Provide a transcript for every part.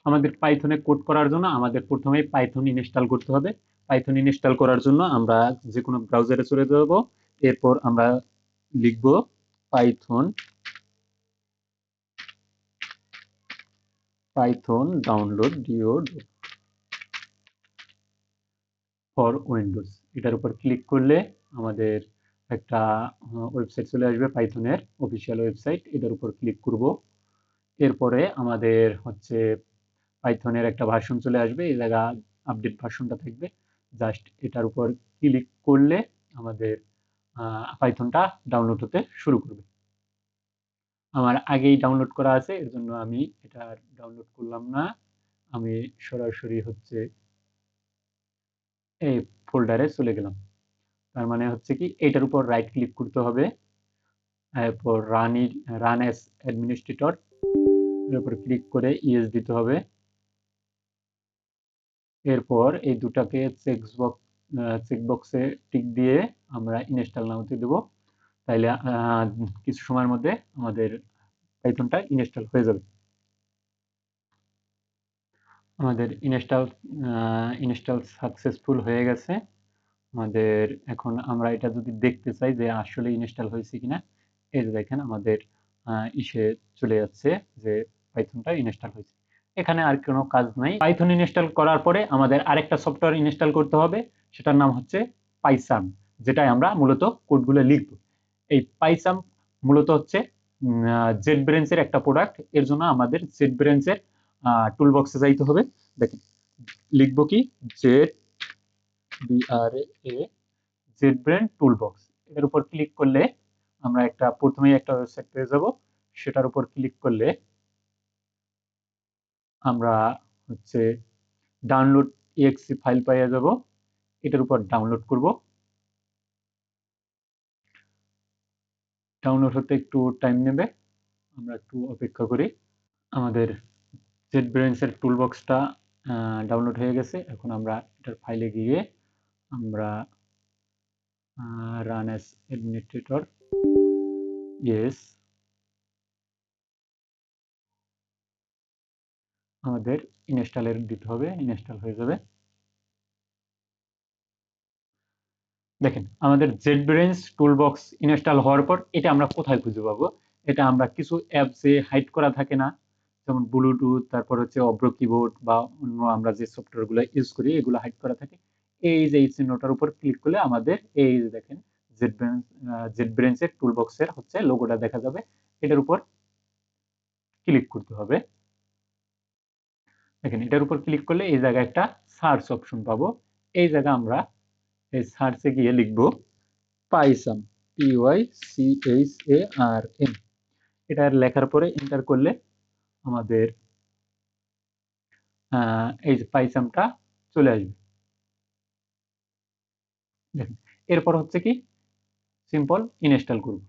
আমাদের পাইথনে কোড করার জন্য আমাদের প্রথমে পাইথন ইনস্টল করতে হবে। পাইথন ইনস্টল করার জন্য আমরা যে কোনো ব্রাউজারে চলে যাব, এরপর আমরা লিখব পাইথন ডাউনলোড ফর উইন্ডোজ। এটার উপর ক্লিক করলে আমাদের একটা ওয়েবসাইট চলে আসবে, পাইথনের অফিসিয়াল ওয়েবসাইট। এটার উপর ক্লিক করব। এরপরে আমাদের হচ্ছে পাইথনের একটা ভার্সন চলে আসবে, এই জায়গা আপডেট ভার্সনটা থাকবে। জাস্ট এটার উপর ক্লিক করলে আমাদের পাইথনটা ডাউনলোড হতে শুরু করবে। আমার আগেই ডাউনলোড করা আছে, এর জন্য আমি এটা ডাউনলোড করলাম না। আমি সরাসরি হচ্ছে এই ফোল্ডারে চলে গেলাম। তার মানে হচ্ছে কি, এটার উপর রাইট ক্লিক করতে হবে, এরপর রান এস অ্যাডমিনিস্ট্রেটর এর উপর ক্লিক করে ইয়েস দিতে হবে। এরপর এই দুটাকে চেকবক্সে টিক দিয়ে আমরা ইনস্টল নাওতে দেব। তাইলে কিছু সময়ের মধ্যে আমাদের পাইথনটা ইনস্টল হয়ে যাবে। আমাদের ইনস্টল সাকসেসফুল হয়ে গেছে। আমাদের এখন আমরা এটা যদি দেখতে চাই যে আসলে ইনস্টল হয়েছে কিনা, এই যে দেখেন আমাদের ইসে চলে যাচ্ছে যে পাইথনটা ইনস্টল হয়েছে। এখানে আর কোনো কাজ নাই। পাইথন ইনস্টল করার পরে আমাদের আরেকটা সফটওয়্যার ইনস্টল করতে হবে, সেটার নাম হচ্ছে পাইসাম, যেটাই আমরা মূলত কোডগুলো লিখব। এই পাইসাম মূলত হচ্ছে জেট ব্রেঞ্চের একটা প্রোডাক্ট। এর জন্য আমাদের জেট ব্রেঞ্চের টুল বক্সে যাইতে হবে। দেখেন লিখবো কি, jet BRA jet brain tool box. এর উপর ক্লিক করলে আমরা প্রথমেই একটা ওয়েবসাইট পেয়ে যাব। সেটার উপর ক্লিক করলে আমরা হচ্ছে ডাউনলোড exe ফাইল পাইয়া যাব। এটার উপর ডাউনলোড করব। ডাউনলোড হতে একটু টাইম নেবে, আমরা একটু অপেক্ষা করি। আমাদের জেট ব্রেঞ্চের টুল বক্সটা ডাউনলোড হয়ে গেছে। এখন আমরা এটার ফাইলে গিয়ে আমরা রান অ্যাজ অ্যাডমিনিস্ট্রেটর ইয়েস, আমাদের ইনস্টলের দিতে হবে, ইনস্টল হয়ে যাবে। দেখেন আমাদের জেটব্রেঞ্চ টুলবক্স ইনস্টল হওয়ার পর এটা আমরা কোথায় খুঁজে পাবো? এটা আমরা কিছু অ্যাপসে হাইড করা থাকে না, যেমন ব্লুটুথ, তারপর হচ্ছে অব্র কিবোর্ড বা অন্য আমরা যে সফটওয়্যারগুলো ইউজ করি এগুলো হাইড করা থাকে। এই যে এই চিহ্নটার উপর ক্লিক করলে আমাদের এই যে দেখেন জেটব্রেঞ্চের টুলবক্সের হচ্ছে লোগোটা দেখা যাবে। এটার উপর ক্লিক করতে হবে। দেখেন এটার উপর ক্লিক করলে এই জায়গায় একটা সার্চ অপশন পাবো। এই জায়গা আমরা এই সার্চে গিয়ে লিখবো পাইসাম, PYCHARM। এটা লেখার পরে এন্টার করলে আমাদের এই যে পাইসামটা চলে আসবে। দেখেন এরপর হচ্ছে কি, সিম্পল ইনস্টল করব।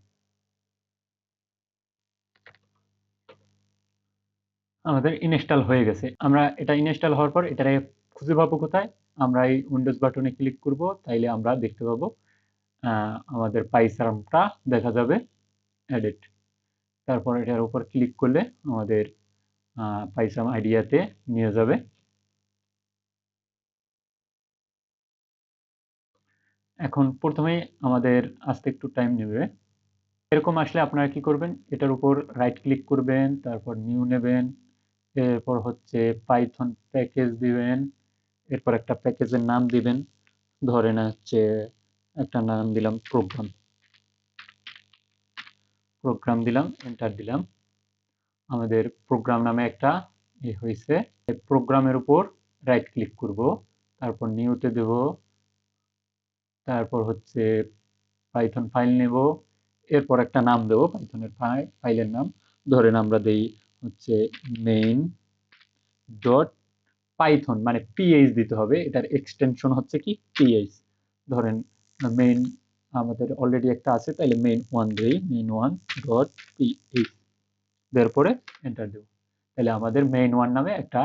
আমাদের ইনস্টল হয়ে গেছে। আমরা এটা ইনস্টল হওয়ার পর এটারে খুঁজে পাবো কোথায়? আমরা এই উইন্ডোজ বাটনে ক্লিক করব, তাইলে আমরা দেখতে পাবো আমাদের পাইসামটা দেখা যাবে এডিট। তারপর এটার উপর ক্লিক করলে আমাদের পাইসাম আইডিয়াতে নিয়ে যাবে। এখন প্রথমে আমাদের আসতে একটু টাইম নেবে। এরকম আসলে আপনারা কি করবেন, এটার উপর রাইট ক্লিক করবেন, তারপর নিউ নেবেন, এরপর হচ্ছে পাইথন প্যাকেজ দিবেন, এরপর একটা প্যাকেজের নাম দিবেন। ধরেন হচ্ছে একটা নাম দিলাম প্রোগ্রাম দিলাম, এন্টার দিলাম। আমাদের প্রোগ্রাম নামে একটা হয়েছে। প্রোগ্রামের উপর রাইট ক্লিক করব, তারপর নিউতে দেব, তারপর হচ্ছে পাইথন ফাইল নেব, এরপর একটা নাম দেব পাইথনের ফাইলের নাম। ধরেন আমরা দেই হচ্ছে মেইন ডট পাইথন, মানে পিএইচ দিতে হবে, এটার এক্সটেনশন হচ্ছে কি পিএইচ। ধরেন মেইন আমাদের অলরেডি একটা আছে, তাহলে মেইন ওয়ান দেই, মেইন ওয়ান ডট পিএইচ, দেওয়ার পরে এন্টার দেব। তাহলে আমাদের মেইন ওয়ান নামে একটা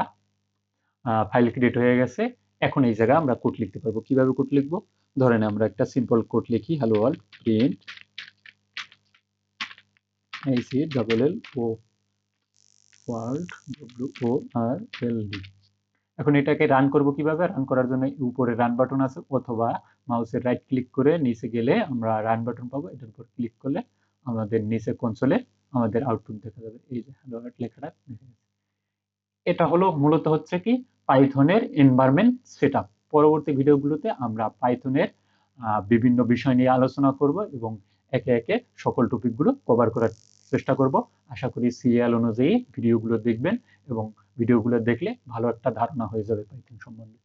ফাইল ক্রিয়েট হয়ে গেছে। এখন এই জায়গায় আমরা কোড লিখতে পারবো। কিভাবে কোড লিখবো? ধরেন আমরা একটা সিম্পল কোড লিখি, hello world print ACLLO world, WORLD। এখন এটাকে রান করব কিভাবে? রান করার জন্য উপরে রান বাটন আছে, অথবা মাউসের রাইট ক্লিক করে নিচে গেলে আমরা রান বাটন পাবো, এটার উপর ক্লিক করলে আমাদের নিচে কনসোলে আমাদের আউটপুট দেখা যাবে, এই যে হ্যালো ওয়ার্ল্ড লেখাটা দেখা যাচ্ছে। এটা হলো মূলত হচ্ছে কি পাইথনের এনভায়রনমেন্ট সেটআপ। পরবর্তী ভিডিওগুলোতে আমরা পাইথনের বিভিন্ন বিষয় নিয়ে আলোচনা করব এবং একে একে সকল টপিকগুলো কভার করার চেষ্টা করব। আশা করি সিরিয়াল অনুযায়ী ভিডিওগুলো দেখবেন এবং ভিডিওগুলো দেখলে ভালো একটা ধারণা হয়ে যাবে পাইথন সম্বন্ধে।